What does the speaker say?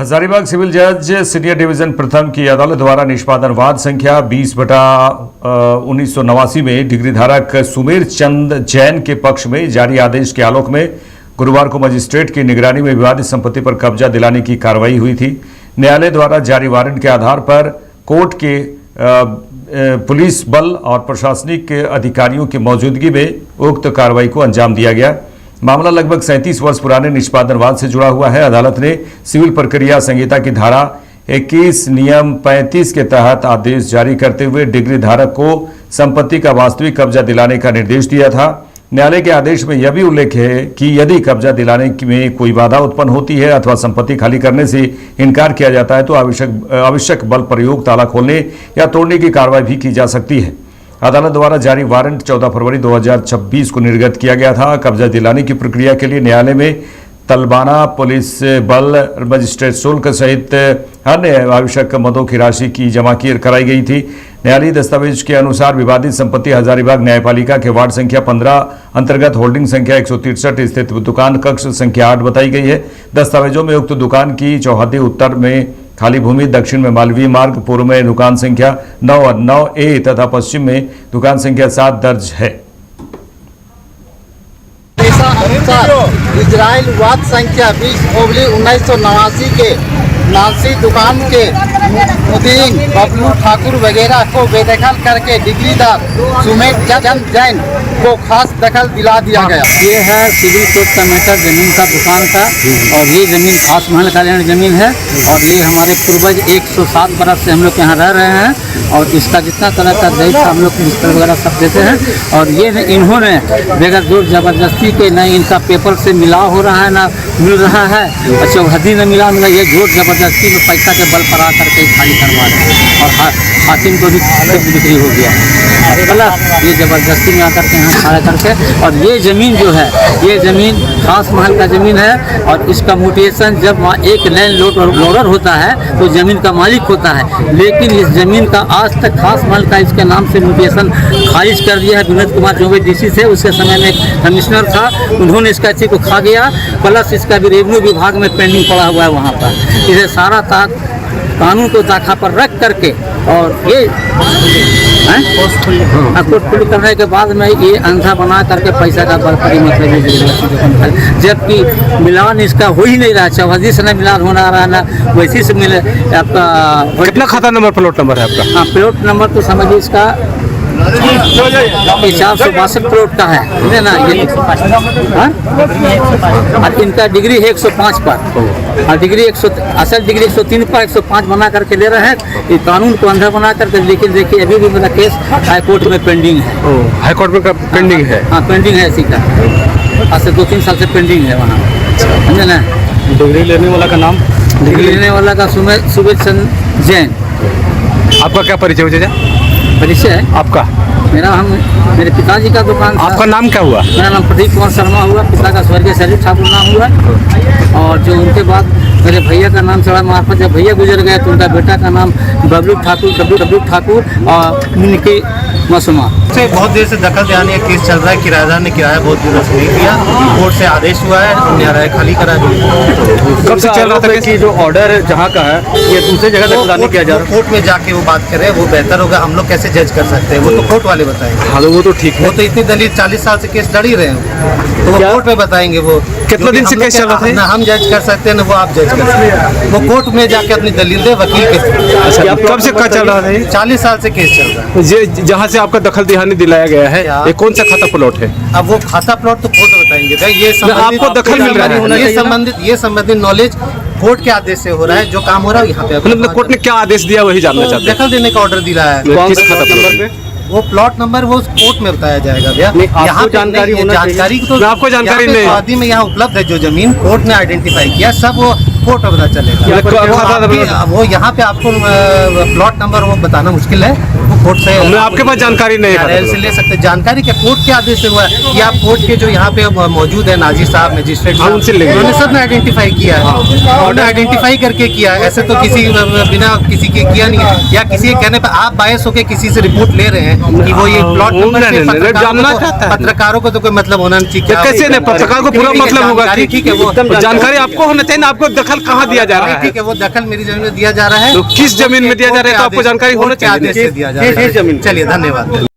Hazaribagh civil जज senior division प्रथम की अदालत द्वारा निष्पादन वाद संख्या 20/1989 में डिग्री धारक सुमेर चंद जैन के पक्ष में जारी आदेश के आलोक में गुरुवार को मजिस्ट्रेट की निगरानी में विवादित संपत्ति पर कब्जा दिलाने की कार्रवाई हुई थी। न्यायालय द्वारा जारी वारंट के आधार पर कोर्ट के पुलिस बल और प्रशासनिक अधिकारियों की मौजूदगी में उक्त कार्रवाई को अंजाम दिया गया। मामला लगभग 37 वर्ष पुराने निष्पादनवाद से जुड़ा हुआ है। अदालत ने सिविल प्रक्रिया संहिता की धारा 21 नियम 35 के तहत आदेश जारी करते हुए डिग्री धारक को संपत्ति का वास्तविक कब्जा दिलाने का निर्देश दिया था। न्यायालय के आदेश में यह भी उल्लेख है कि यदि कब्जा दिलाने में कोई बाधा उत्पन्न होती है अथवा संपत्ति खाली करने से इनकार किया जाता है तो आवश्यक बल प्रयोग, ताला खोलने या तोड़ने की कार्रवाई भी की जा सकती है। अदालत द्वारा जारी वारंट 14 फरवरी 2026 को निर्गत किया गया था। कब्जा दिलाने की प्रक्रिया के लिए न्यायालय में तलबाना, पुलिस बल, मजिस्ट्रेट शुल्क सहित अन्य आवश्यक मदों की राशि की जमा कराई गई थी। न्यायालयीय दस्तावेज के अनुसार विवादित संपत्ति हजारीबाग न्यायपालिका के वार्ड संख्या 15 अंतर्गत होल्डिंग संख्या 163 स्थित दुकान कक्ष संख्या 8 बताई गई है। दस्तावेजों में उक्त दुकान की चौहद्दी उत्तर में खाली भूमि, दक्षिण में मालवीय मार्ग, पूर्व में दुकान संख्या 9A तथा पश्चिम में दुकान संख्या 7 दर्ज है। इजराइल वाद संख्या 20/1989 के नासी दुकान के मुदीन बबलू ठाकुर वगैरह को बेदखल करके डिग्रीदार सुमेर चंद जैन को खास दखल दिला दिया गया। ये है सिविल कोर्ट का मैटर, जमीन का दुकान का, और ये जमीन खास महल कल्याण जमीन है और ये हमारे पूर्वज 107 बरस से हम लोग यहाँ रह रहे हैं और इसका जितना तरह का दहेज हम लोग मिस्टर वगैरह सब देते हैं और ये इन्होंने बगैर जोर जबरदस्ती के न इनका पेपर से मिलाव हो रहा है ना मिल रहा है और चौहद्दी न मिला ये जोर जबरदस्ती में पैसा के बल पर आकर के खाली करवा रहे हैं और हाकिम को भी बिक्री हो गया गलत। ये जबरदस्ती में आकर के यहाँ खड़ा करके और ये ज़मीन जो है ये ज़मीन खास महल का ज़मीन है और इसका म्यूटेशन जब वहाँ एक लैंड लोडर होता है तो ज़मीन का मालिक होता है, लेकिन इस ज़मीन का आज तक खास महल का इसके नाम से म्यूटेशन खारिज कर दिया है। विनोद कुमार चौबे DC थे, उसके समय में कमिश्नर था, उन्होंने इसका चीज को खा गया, प्लस इसका भी रेवेन्यू विभाग में पेंडिंग पड़ा हुआ है वहाँ पर। इसे सारा कानून को ताखा पर रख करके और ये कोर्टफुली करने के बाद में ये अंधा बना करके पैसा का बरकरी मतलब जबकि मिलान इसका हो ही नहीं रहा। चौहद्दी से न मिलान होना रहा ना वैसी से मिले। आपका कितना खाता नंबर प्लॉट नंबर है आपका? हाँ, प्लॉट नंबर तो समझिए इसका 462 प्लॉट का है ना ये। और इनका डिग्री है 105 पर और डिग्री 100 असल डिग्री 103 पर 105 बना करके ले रहे हैं। ये कानून को अंधा बना करके, लेकिन देखिए अभी भी मेरा केस हाई कोर्ट में पेंडिंग है। हाई कोर्ट में पेंडिंग है? हाँ, पेंडिंग है इसी का, आज से 2-3 साल से पेंडिंग है वहाँ, समझे ना। डिग्री लेने वाला का नाम? डिग्री लेने वाला का सुमेर चंद जैन। आपका क्या परिचय हो? परिचय है आपका? मेरे पिताजी का दुकान था। आपका नाम क्या हुआ? मेरा नाम प्रदीप कुमार शर्मा हुआ, पिता का स्वर्गीय शैली ठाकुर नाम हुआ और जो उनके बाद मेरे भैया का नाम चढ़ा मार्फत। जब भैया गुजर गए तो उनका बेटा का नाम बबलू ठाकुर और मिनकी मसूमा से बहुत देर से दखल देने का केस चल रहा है। किराएदार ने किराया बहुत दिनों से नहीं दिया, कोर्ट से आदेश हुआ है, न्यायालय खाली करा दिया। कब से चल रहा था कि जो ऑर्डर जहाँ का है ये दूसरी जगह तक लाने किया जा रहा है? कोर्ट में जाके वो बात करें, वो बेहतर होगा। हम लोग कैसे जज कर सकते हैं, वो तो कोर्ट वाले बताएंगे। हाँ, वो तो ठीक है। वो तो इतनी दलील 40 साल से केस लड़ ही रहे हैं, तो वो कोर्ट में बताएंगे। वो कितना दिन से केस चल रहा था? ना हम जज कर सकते हैं ना वो आप जज कर सकते हैं। वो कोर्ट में जाके अपनी दलील दे वकील के। कब से चल रहा है? 40 साल से केस चल रहा है। जहाँ से आपका दखल दिहानी दिलाया गया है, ये कौन सा खाता प्लॉट है? अब वो खाता प्लॉट तो कोर्ट बताएंगे। ये आपको दखल मिल रहा है? ये संबंधित नॉलेज कोर्ट के आदेश से हो रहा है। जो काम हो रहा है यहाँ पे कोर्ट ने क्या आदेश दिया वही जानना चाहते हैं। दखल देने का ऑर्डर दिया है। किस खाता प्लॉट पे? वो प्लॉट नंबर वो कोर्ट में बताया जाएगा भैया। यहाँ जानकारी तो आपको जानकारी नहीं? शादी में यहाँ उपलब्ध है जो जमीन कोर्ट ने आइडेंटिफाई किया, सब वो कोर्ट में पता चलेगा। वो यहाँ पे आपको प्लॉट नंबर वो बताना मुश्किल है, वो कोर्ट से हमें आपके पास जानकारी नहीं है। NRL से ले सकते हैं। जानकारी के कोर्ट के आदेश से हुआ है कि आप कोर्ट के जो यहाँ पे मौजूद है नाजिर साहब मजिस्ट्रेट हाँ, उनसे लेंगे। उन्होंने सब ने आइडेंटिफाई किया है, उन्होंने आइडेंटिफाई करके किया है। ऐसे तो किसी बिना किसी के किया नहीं है, या किसी के कहने पर आप बायस होकर किसी से रिपोर्ट ले रहे हैं कि वो ये प्लॉट पत्रकारों को तो कोई मतलब होना नहीं चाहिए। कैसे नहीं, पत्रकार को पूरा मतलब होगा। ठीक है, वो जानकारी आपको होना चाहिए ना, आपको दखल कहाँ दिया जा रहा है? ठीक है, वो दखल मेरी जमीन में दिया जा रहा है। तो किस जमीन में दिया जा रहा है तो आपको जानकारी होना चाहिए। आदेश से दिया जा रहा है। चलिए, धन्यवाद।